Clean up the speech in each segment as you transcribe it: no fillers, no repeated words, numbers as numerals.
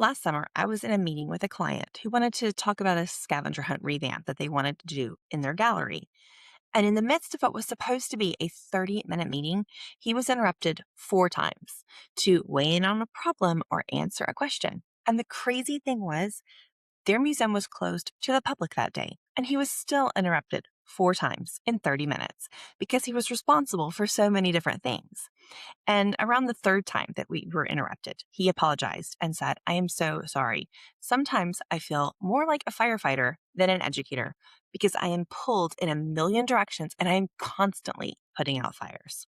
Last summer, I was in a meeting with a client who wanted to talk about a scavenger hunt revamp that they wanted to do in their gallery. And in the midst of what was supposed to be a 30-minute meeting, he was interrupted 4 times to weigh in on a problem or answer a question. And the crazy thing was, their museum was closed to the public that day, and he was still interrupted 4 times in 30 minutes because he was responsible for so many different things. And around the third time that we were interrupted, he apologized and said, "I am so sorry. Sometimes I feel more like a firefighter than an educator because I am pulled in a million directions and I am constantly putting out fires."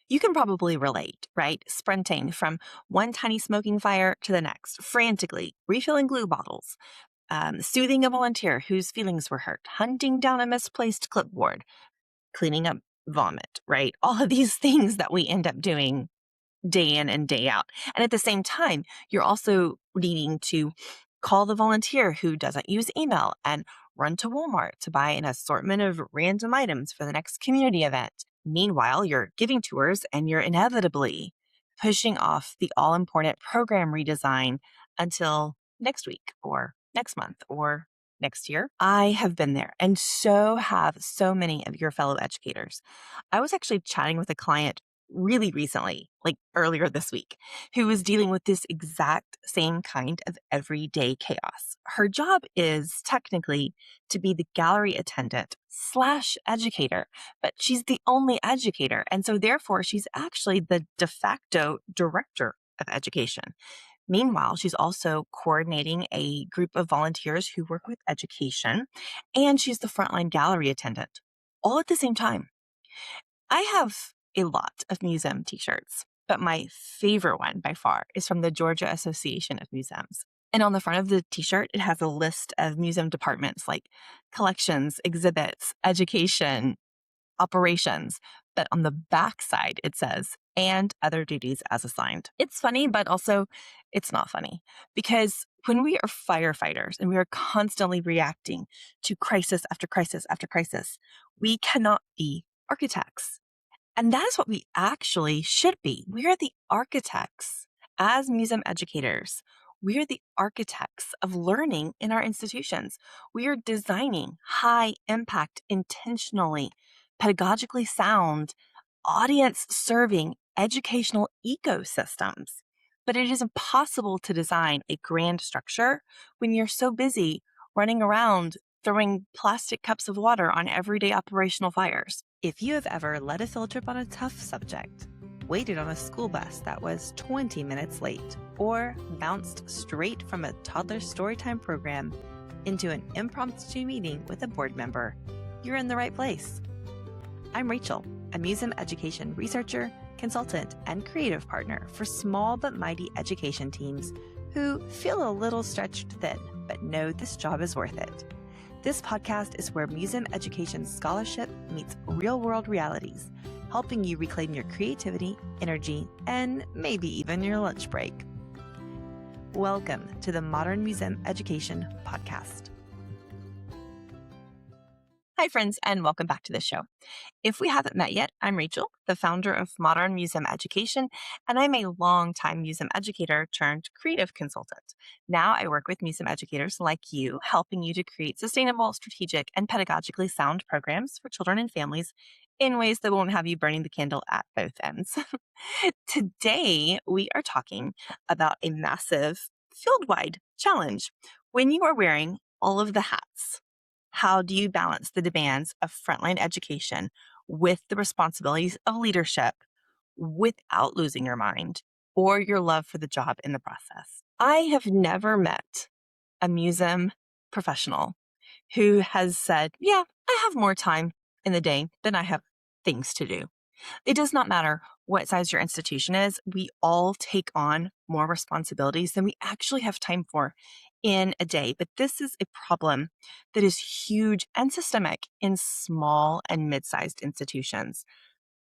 You can probably relate, right? Sprinting from one tiny smoking fire to the next, frantically refilling glue bottles, soothing a volunteer whose feelings were hurt, hunting down a misplaced clipboard, cleaning up vomit, right? All of these things that we end up doing day in and day out. And at the same time, you're also needing to call the volunteer who doesn't use email and run to Walmart to buy an assortment of random items for the next community event. Meanwhile, you're giving tours and you're inevitably pushing off the all important program redesign until next week or next month or next year. I have been there, and so have so many of your fellow educators. I was actually chatting with a client really recently, like earlier this week, who was dealing with this exact same kind of everyday chaos. Her job is technically to be the gallery attendant slash educator, but she's the only educator. And so therefore, she's actually the de facto director of education. Meanwhile, she's also coordinating a group of volunteers who work with education, and she's the frontline gallery attendant all at the same time. I have a lot of museum t-shirts, but my favorite one by far is from the Georgia Association of Museums. And on the front of the t-shirt, it has a list of museum departments like collections, exhibits, education, operations. But on the back side, it says, and other duties as assigned. It's funny, but also it's not funny because when we are firefighters and we are constantly reacting to crisis after crisis after crisis, we cannot be architects. And that is what we actually should be. We are the architects as museum educators. We are the architects of learning in our institutions. We are designing high impact, intentionally, pedagogically sound, audience serving educational ecosystems. But it is impossible to design a grand structure when you're so busy running around throwing plastic cups of water on everyday operational fires. If you have ever led a field trip on a tough subject, waited on a school bus that was 20 minutes late, or bounced straight from a toddler storytime program into an impromptu meeting with a board member, you're in the right place. I'm Rachel, a museum education researcher, consultant, and creative partner for small but mighty education teams who feel a little stretched thin, but know this job is worth it. This podcast is where museum education scholarship meets real-world realities, helping you reclaim your creativity, energy, and maybe even your lunch break. Welcome to the Modern Museum Education Podcast. Hi, friends, and welcome back to the show. If we haven't met yet, I'm Rachel, the founder of Modern Museum Education, and I'm a longtime museum educator turned creative consultant. Now I work with museum educators like you, helping you to create sustainable, strategic, and pedagogically sound programs for children and families in ways that won't have you burning the candle at both ends. Today, we are talking about a massive field-wide challenge. When you are wearing all of the hats, how do you balance the demands of frontline education with the responsibilities of leadership without losing your mind or your love for the job in the process? I have never met a museum professional who has said, "Yeah, I have more time in the day than I have things to do." It does not matter what size your institution is. We all take on more responsibilities than we actually have time for in a day. But this is a problem that is huge and systemic in small and mid-sized institutions,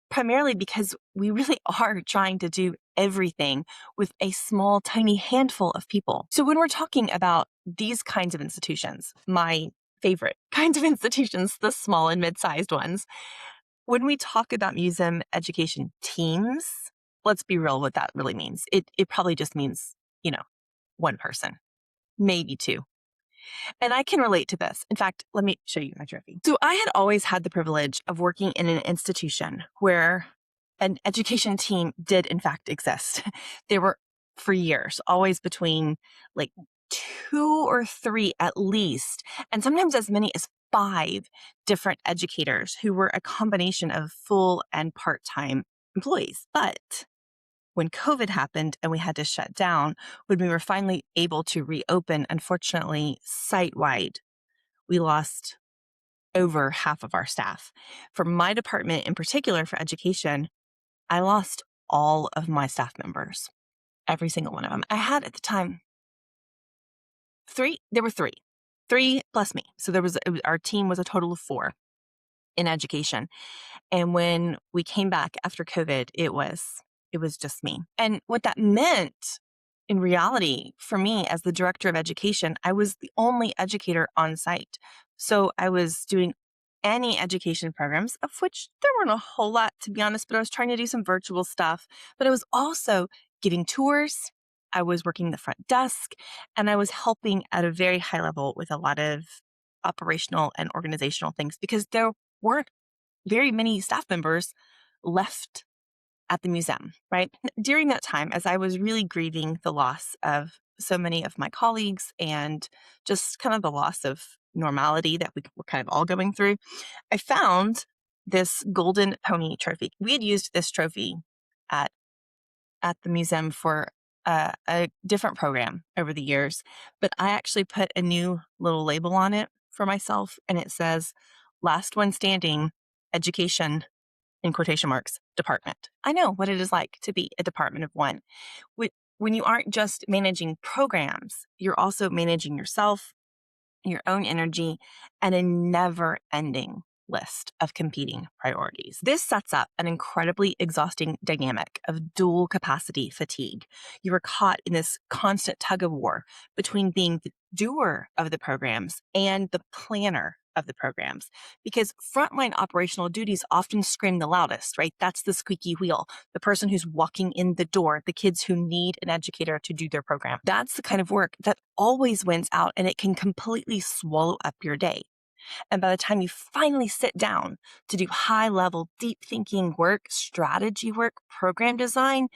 primarily because we really are trying to do everything with a small, tiny handful of people. So when we're talking about these kinds of institutions, my favorite kinds of institutions, the small and mid-sized ones, when we talk about museum education teams, let's be real what that really means. It probably just means, one person, maybe two. And I can relate to this. In fact, let me show you my trophy. So I had always had the privilege of working in an institution where an education team did in fact exist. They were for years, always between like 2 or 3 at least, and sometimes as many as 5 different educators who were a combination of full and part-time employees. But when COVID happened and we had to shut down, when we were finally able to reopen, unfortunately, site-wide, we lost over half of our staff. For my department in particular, for education, I lost all of my staff members, every single one of them. I had at the time there were three plus me. So our team was a total of 4 in education. And when we came back after COVID, it was just me. And what that meant in reality for me as the director of education, I was the only educator on site. So I was doing any education programs, of which there weren't a whole lot, to be honest, but I was trying to do some virtual stuff. But I was also giving tours. I was working the front desk, and I was helping at a very high level with a lot of operational and organizational things because there weren't very many staff members left at the museum, right? During that time, as I was really grieving the loss of so many of my colleagues and just kind of the loss of normality that we were kind of all going through, I found this golden pony trophy. We had used this trophy at the museum for a different program over the years, but I actually put a new little label on it for myself, and it says, "Last one standing, education," in quotation marks, department. I know what it is like to be a department of one. When you aren't just managing programs, you're also managing yourself, your own energy, and a never ending list of competing priorities. This sets up an incredibly exhausting dynamic of dual capacity fatigue. You are caught in this constant tug of war between being the doer of the programs and the planner of the programs, because frontline operational duties often scream the loudest, right? That's the squeaky wheel, the person who's walking in the door, the kids who need an educator to do their program. That's the kind of work that always wins out, and it can completely swallow up your day. And by the time you finally sit down to do high level, deep thinking work, strategy work, program design,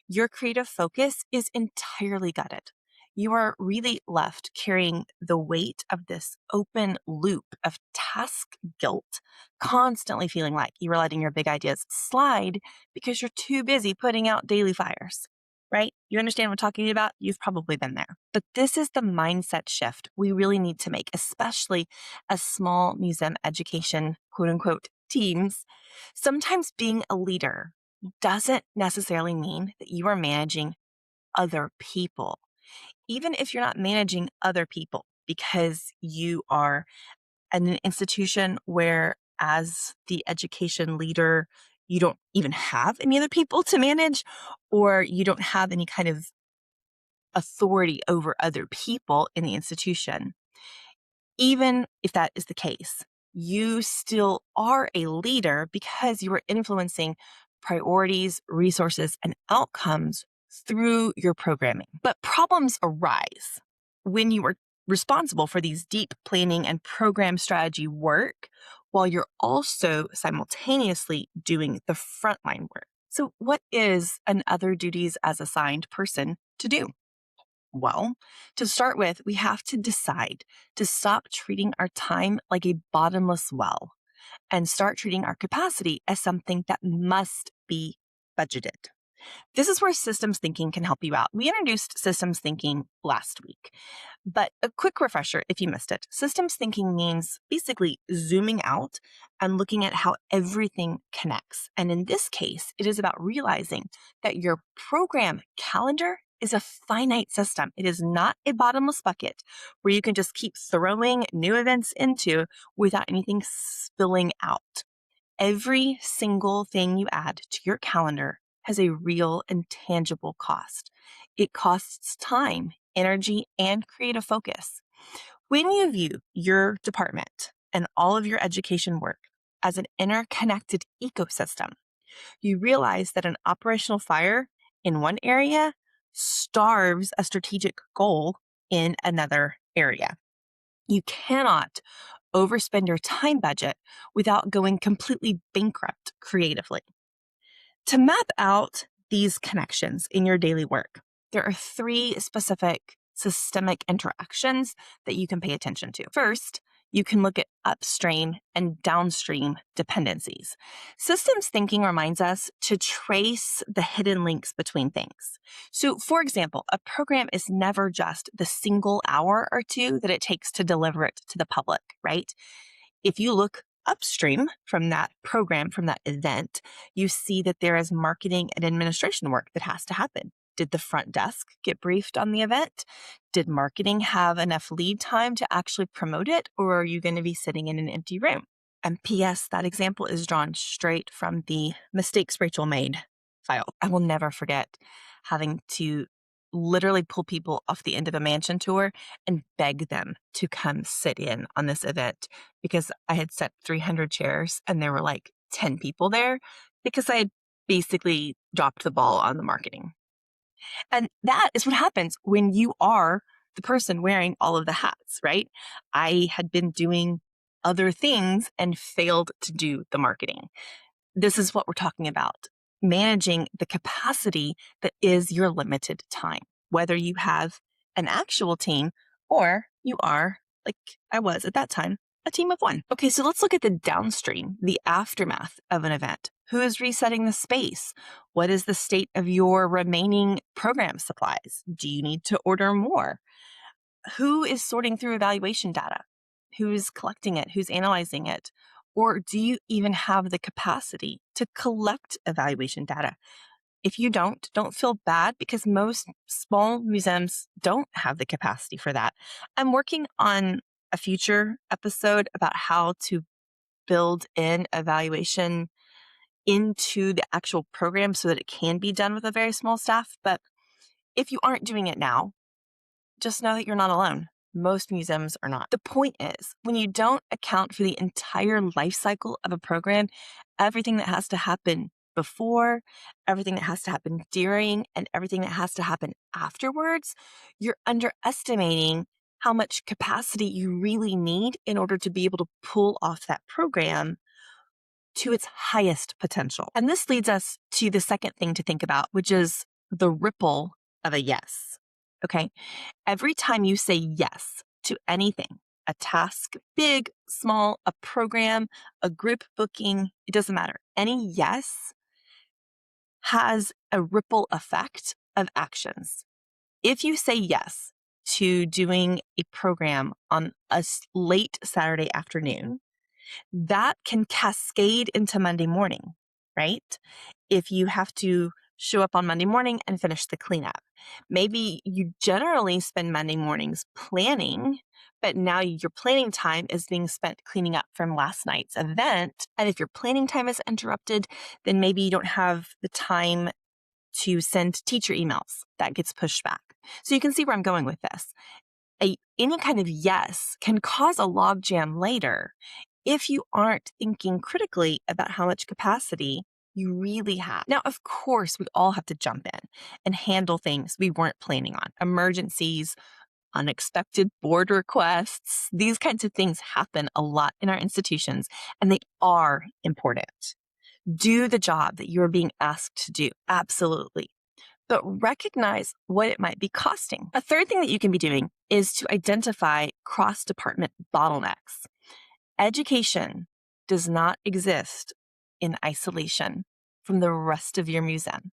your creative focus is entirely gutted. You are really left carrying the weight of this open loop of task guilt, constantly feeling like you are letting your big ideas slide because you're too busy putting out daily fires. Right? You understand what I'm talking about? You've probably been there. But this is the mindset shift we really need to make, especially as small museum education, quote unquote, teams. Sometimes being a leader doesn't necessarily mean that you are managing other people. Even if you're not managing other people because you are at an institution where, as the education leader, you don't even have any other people to manage, or you don't have any kind of authority over other people in the institution. Even if that is the case, you still are a leader because you are influencing priorities, resources, and outcomes through your programming. But problems arise when you are responsible for these deep planning and program strategy work while you're also simultaneously doing the frontline work. So what is an other duties as assigned person to do? Well, to start with, we have to decide to stop treating our time like a bottomless well and start treating our capacity as something that must be budgeted. This is where systems thinking can help you out. We introduced systems thinking last week, but a quick refresher if you missed it. Systems thinking means basically zooming out and looking at how everything connects. And in this case, it is about realizing that your program calendar is a finite system. It is not a bottomless bucket where you can just keep throwing new events into without anything spilling out. Every single thing you add to your calendar has a real and tangible cost. It costs time, energy, and creative focus. When you view your department and all of your education work as an interconnected ecosystem, you realize that an operational fire in one area starves a strategic goal in another area. You cannot overspend your time budget without going completely bankrupt creatively. To map out these connections in your daily work, there are 3 specific systemic interactions that you can pay attention to. First, you can look at upstream and downstream dependencies. Systems thinking reminds us to trace the hidden links between things. So, for example, a program is never just the single hour or two that it takes to deliver it to the public, right? If you look upstream from that program, from that event, you see that there is marketing and administration work that has to happen. Did the front desk get briefed on the event? Did marketing have enough lead time to actually promote it? Or are you going to be sitting in an empty room? And P.S., that example is drawn straight from the Mistakes Rachel Made file. I will never forget having to literally pull people off the end of a mansion tour and beg them to come sit in on this event because I had set 300 chairs and there were like 10 people there because I had basically dropped the ball on the marketing. And that is what happens when you are the person wearing all of the hats, right? I had been doing other things and failed to do the marketing. This is what we're talking about. Managing the capacity that is your limited time, whether you have an actual team or you are, like I was at that time, a team of 1. Okay, so let's look at the downstream, the aftermath of an event. Who is resetting the space? What is the state of your remaining program supplies? Do you need to order more? Who is sorting through evaluation data? Who's collecting it? Who's analyzing it? Or do you even have the capacity to collect evaluation data? If you don't feel bad because most small museums don't have the capacity for that. I'm working on a future episode about how to build in evaluation into the actual program so that it can be done with a very small staff. But if you aren't doing it now, just know that you're not alone. Most museums are not. The point is, when you don't account for the entire life cycle of a program, everything that has to happen before, everything that has to happen during, and everything that has to happen afterwards, you're underestimating how much capacity you really need in order to be able to pull off that program to its highest potential. And this leads us to the second thing to think about, which is the ripple of a yes. Okay. Every time you say yes to anything, a task, big, small, a program, a group booking, it doesn't matter. Any yes has a ripple effect of actions. If you say yes to doing a program on a late Saturday afternoon, that can cascade into Monday morning, right? If you have to show up on Monday morning and finish the cleanup. Maybe you generally spend Monday mornings planning, but now your planning time is being spent cleaning up from last night's event. And if your planning time is interrupted, then maybe you don't have the time to send teacher emails. That gets pushed back. So you can see where I'm going with this. Any kind of yes can cause a logjam later if you aren't thinking critically about how much capacity you really have. Now, of course, we all have to jump in and handle things we weren't planning on. Emergencies, unexpected board requests, these kinds of things happen a lot in our institutions, and they are important. Do the job that you're being asked to do. Absolutely. But recognize what it might be costing. A third thing that you can be doing is to identify cross-department bottlenecks. Education does not exist in isolation from the rest of your museum.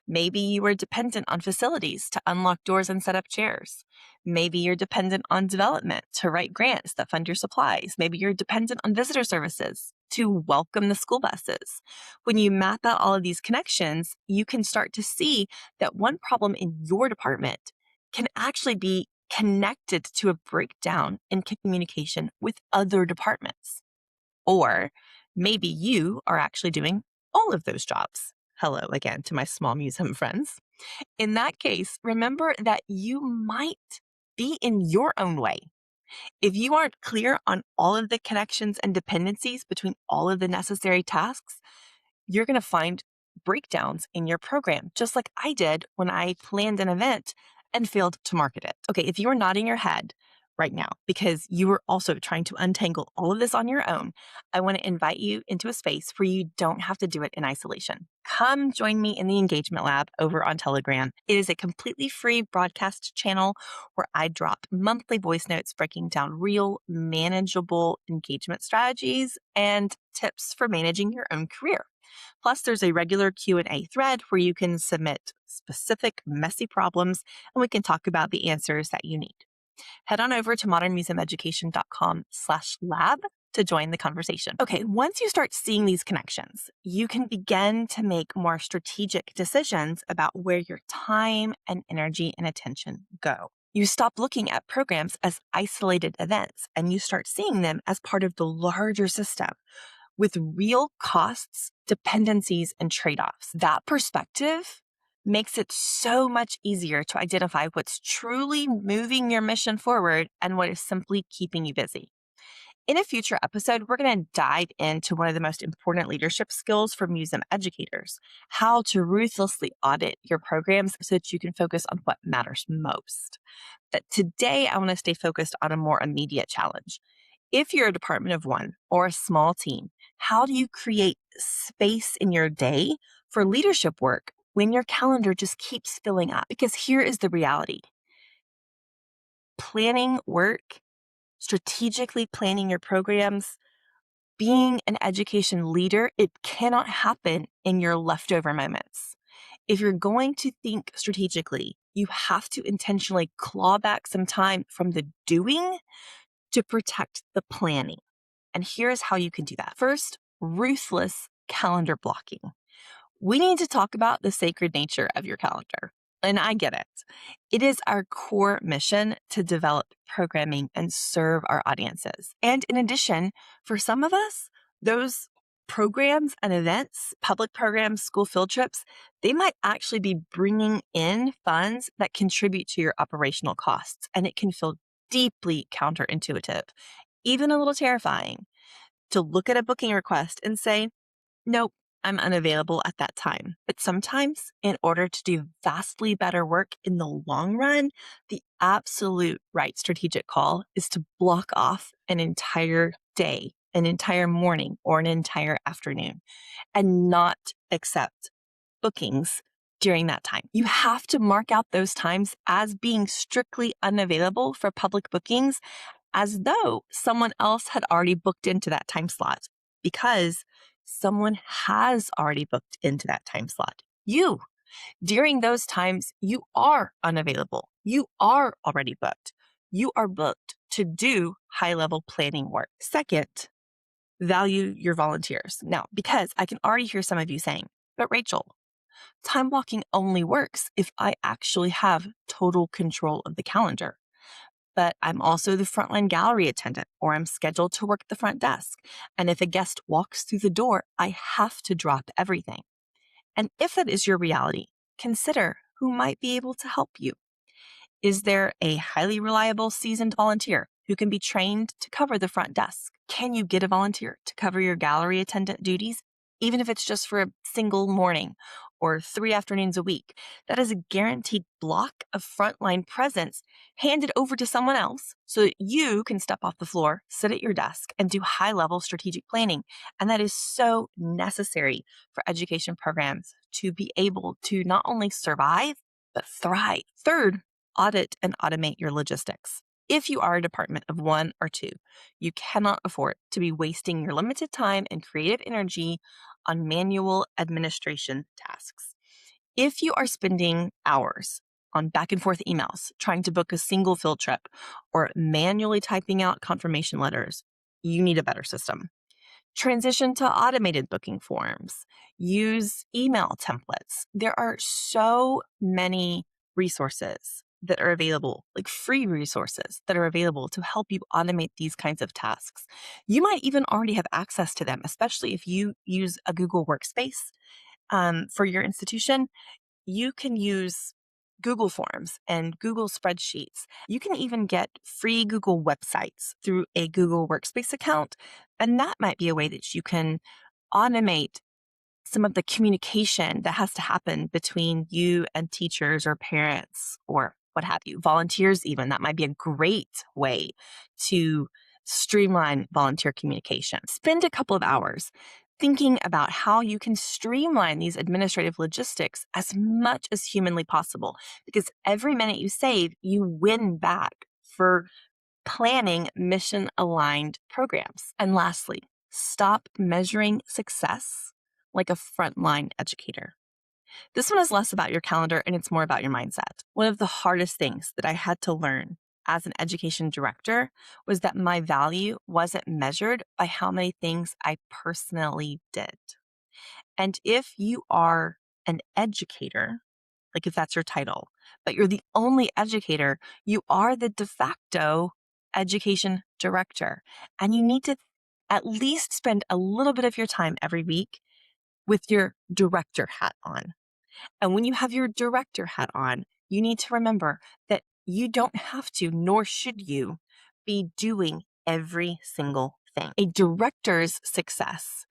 Maybe you are dependent on facilities to unlock doors and set up chairs. Maybe you're dependent on development to write grants that fund your supplies. Maybe you're dependent on visitor services to welcome the school buses. When you map out all of these connections, you can start to see that one problem in your department can actually be connected to a breakdown in communication with other departments. Or maybe you are actually doing all of those jobs. Hello again to my small museum friends. In that case, remember that you might be in your own way. If you aren't clear on all of the connections and dependencies between all of the necessary tasks, you're going to find breakdowns in your program, just like I did when I planned an event and failed to market it. Okay, if you are nodding your head right now because you were also trying to untangle all of this on your own, I want to invite you into a space where you don't have to do it in isolation. Come join me in the Engagement Lab over on Telegram. It is a completely free broadcast channel where I drop monthly voice notes breaking down real, manageable engagement strategies and tips for managing your own career. Plus, there's a regular Q&A thread where you can submit specific messy problems and we can talk about the answers that you need. Head on over to modernmuseumeducation.com/lab to join the conversation. Okay, once you start seeing these connections, you can begin to make more strategic decisions about where your time and energy and attention go. You stop looking at programs as isolated events and you start seeing them as part of the larger system with real costs, dependencies, and trade-offs. That perspective makes it so much easier to identify what's truly moving your mission forward and what is simply keeping you busy. In a future episode, we're going to dive into one of the most important leadership skills for museum educators, how to ruthlessly audit your programs so that you can focus on what matters most. But today, I want to stay focused on a more immediate challenge. If you're a department of one or a small team, how do you create space in your day for leadership work when your calendar just keeps filling up? Because here is the reality. Planning work, strategically planning your programs, being an education leader, it cannot happen in your leftover moments. If you're going to think strategically, you have to intentionally claw back some time from the doing to protect the planning. And here's how you can do that. First, ruthless calendar blocking. We need to talk about the sacred nature of your calendar. And I get it. It is our core mission to develop programming and serve our audiences. And in addition, for some of us, those programs and events, public programs, school field trips, they might actually be bringing in funds that contribute to your operational costs. And it can feel deeply counterintuitive, even a little terrifying, to look at a booking request and say, nope, I'm unavailable at that time. But sometimes, in order to do vastly better work in the long run, the absolute right strategic call is to block off an entire day, an entire morning, or an entire afternoon, and not accept bookings during that time. You have to mark out those times as being strictly unavailable for public bookings, as though someone else had already booked into that time slot, because someone has already booked into that time slot. You, during those times, you are unavailable. You are already booked. You are booked to do high-level planning work. Second, value your volunteers. Now, because I can already hear some of you saying, but Rachel, time blocking only works if I actually have total control of the calendar. But I'm also the frontline gallery attendant, or I'm scheduled to work at the front desk. And if a guest walks through the door, I have to drop everything. And if that is your reality, consider who might be able to help you. Is there a highly reliable, seasoned volunteer who can be trained to cover the front desk? Can you get a volunteer to cover your gallery attendant duties, even if it's just for a single morning or 3 afternoons a week? That is a guaranteed block of frontline presence handed over to someone else so that you can step off the floor, sit at your desk, and do high-level strategic planning. And that is so necessary for education programs to be able to not only survive, but thrive. Third, audit and automate your logistics. If you are a department of one or two, you cannot afford to be wasting your limited time and creative energy on manual administration tasks. If you are spending hours on back and forth emails trying to book a single field trip or manually typing out confirmation letters, you need a better system. Transition to automated booking forms. Use email templates. There are so many resources that are available, like free resources that are available to help you automate these kinds of tasks. You might even already have access to them, especially if you use a Google Workspace for your institution. You can use Google Forms and Google Spreadsheets. You can even get free Google websites through a Google Workspace account. And that might be a way that you can automate some of the communication that has to happen between you and teachers or parents or what have you, volunteers even. That might be a great way to streamline volunteer communication. Spend a couple of hours thinking about how you can streamline these administrative logistics as much as humanly possible, because every minute you save, you win back for planning mission-aligned programs. And lastly, stop measuring success like a frontline educator. This one is less about your calendar and it's more about your mindset. One of the hardest things that I had to learn as an education director was that my value wasn't measured by how many things I personally did. And if you are an educator, like if that's your title, but you're the only educator, you are the de facto education director. And you need to at least spend a little bit of your time every week with your director hat on. And when you have your director hat on, you need to remember that you don't have to, nor should you, be doing every single thing. A director's success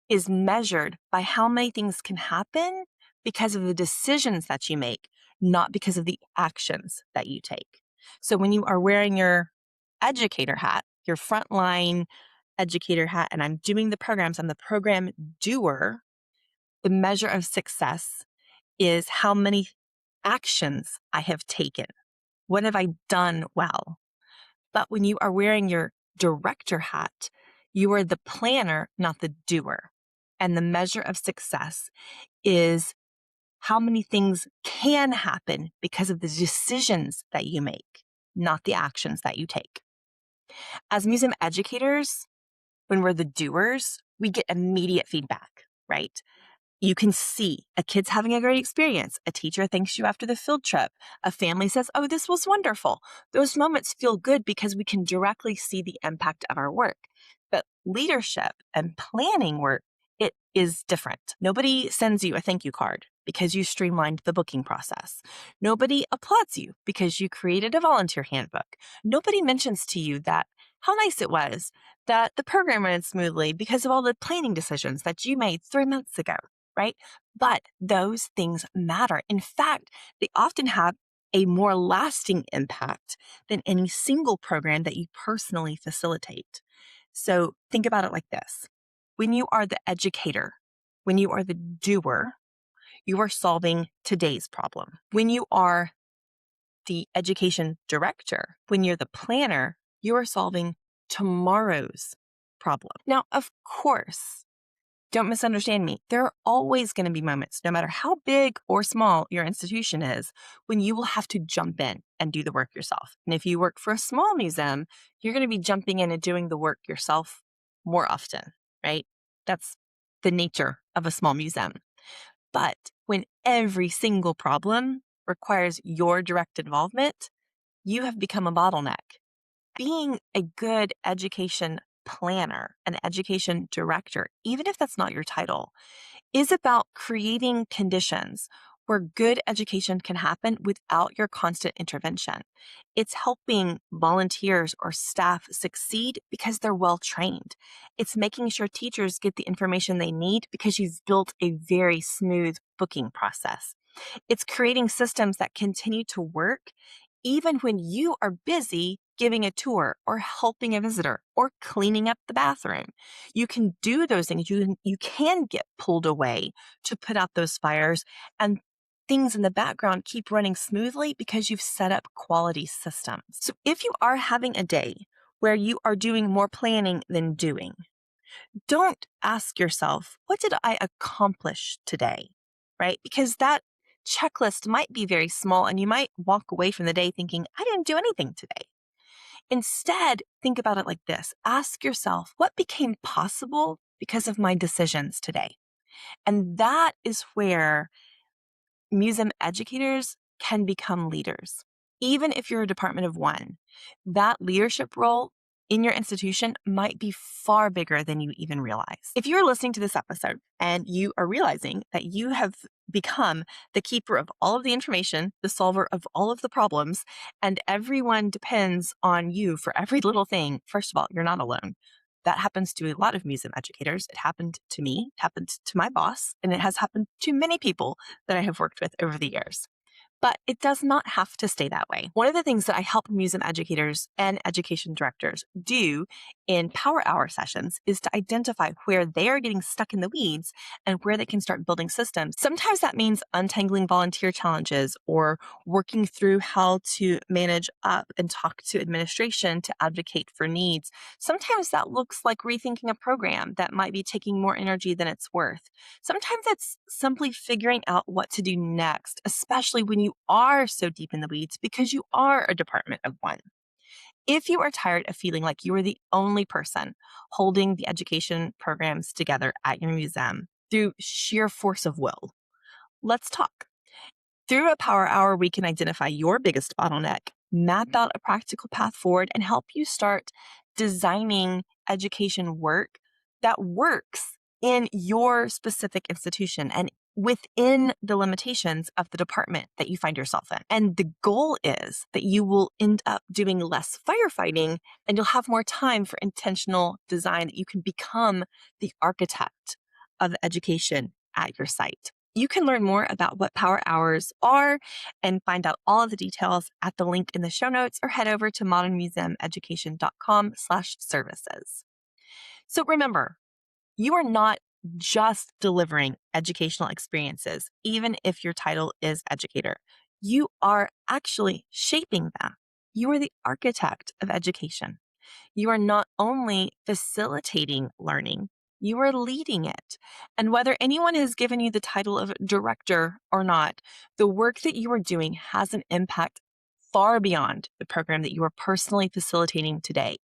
is measured by how many things can happen because of the decisions that you make, not because of the actions that you take. So when you are wearing your educator hat, your frontline educator hat, and I'm doing the programs, I'm the program doer, the measure of success is how many actions I have taken. What have I done well? But when you are wearing your director hat, you are the planner, not the doer. And the measure of success is how many things can happen because of the decisions that you make, not the actions that you take. As museum educators, when we're the doers, we get immediate feedback, right? You can see a kid's having a great experience. A teacher thanks you after the field trip. A family says, oh, this was wonderful. Those moments feel good because we can directly see the impact of our work. But leadership and planning work, it is different. Nobody sends you a thank you card because you streamlined the booking process. Nobody applauds you because you created a volunteer handbook. Nobody mentions to you that how nice it was that the program ran smoothly because of all the planning decisions that you made 3 months ago. Right? But those things matter. In fact, they often have a more lasting impact than any single program that you personally facilitate. So think about it like this. When you are the educator, when you are the doer, you are solving today's problem. When you are the education director, when you're the planner, you are solving tomorrow's problem. Now, of course, don't misunderstand me. There are always going to be moments, no matter how big or small your institution is, when you will have to jump in and do the work yourself. And if you work for a small museum, you're going to be jumping in and doing the work yourself more often, right? That's the nature of a small museum. But when every single problem requires your direct involvement, you have become a bottleneck. Being a good education planner, an education director, even if that's not your title, is about creating conditions where good education can happen without your constant intervention. It's helping volunteers or staff succeed because they're well trained. It's making sure teachers get the information they need because you've built a very smooth booking process. It's creating systems that continue to work even when you are busy giving a tour or helping a visitor or cleaning up the bathroom. You can do those things. You can get pulled away to put out those fires, and things in the background keep running smoothly because you've set up quality systems. So if you are having a day where you are doing more planning than doing, don't ask yourself, what did I accomplish today? Right? Because that checklist might be very small and you might walk away from the day thinking, I didn't do anything today. Instead, think about it like this. Ask yourself, what became possible because of my decisions today? And that is where museum educators can become leaders. Even if you're a department of one, that leadership role in your institution might be far bigger than you even realize. If you're listening to this episode and you are realizing that you have become the keeper of all of the information, the solver of all of the problems, and everyone depends on you for every little thing, first of all, you're not alone. That happens to a lot of museum educators. It happened to me, it happened to my boss, and it has happened to many people that I have worked with over the years. But it does not have to stay that way. One of the things that I help museum educators and education directors do in power hour sessions is to identify where they are getting stuck in the weeds and where they can start building systems. Sometimes that means untangling volunteer challenges or working through how to manage up and talk to administration to advocate for needs. Sometimes that looks like rethinking a program that might be taking more energy than it's worth. Sometimes it's simply figuring out what to do next, especially when you are so deep in the weeds because you are a department of one. If you are tired of feeling like you are the only person holding the education programs together at your museum through sheer force of will, let's talk. Through a power hour, we can identify your biggest bottleneck, map out a practical path forward, and help you start designing education work that works in your specific institution and within the limitations of the department that you find yourself in. And the goal is that you will end up doing less firefighting and you'll have more time for intentional design, that you can become the architect of education at your site. You can learn more about what power hours are and find out all of the details at the link in the show notes, or head over to modernmuseumeducation.com/services. So remember, you are not just delivering educational experiences, even if your title is educator. You are actually shaping them. You are the architect of education. You are not only facilitating learning, you are leading it. And whether anyone has given you the title of director or not, the work that you are doing has an impact far beyond the program that you are personally facilitating today.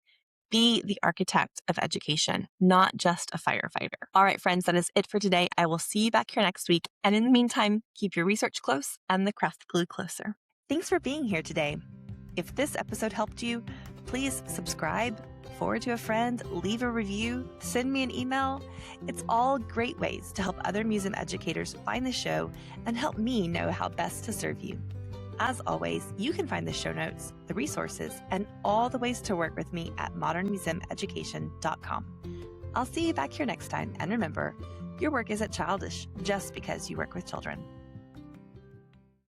Be the architect of education, not just a firefighter. All right, friends, that is it for today. I will see you back here next week. And in the meantime, keep your research close and the craft glue closer. Thanks for being here today. If this episode helped you, please subscribe, forward to a friend, leave a review, send me an email. It's all great ways to help other museum educators find the show and help me know how best to serve you. As always, you can find the show notes, the resources, and all the ways to work with me at modernmuseumeducation.com. I'll see you back here next time, and remember, your work isn't childish just because you work with children.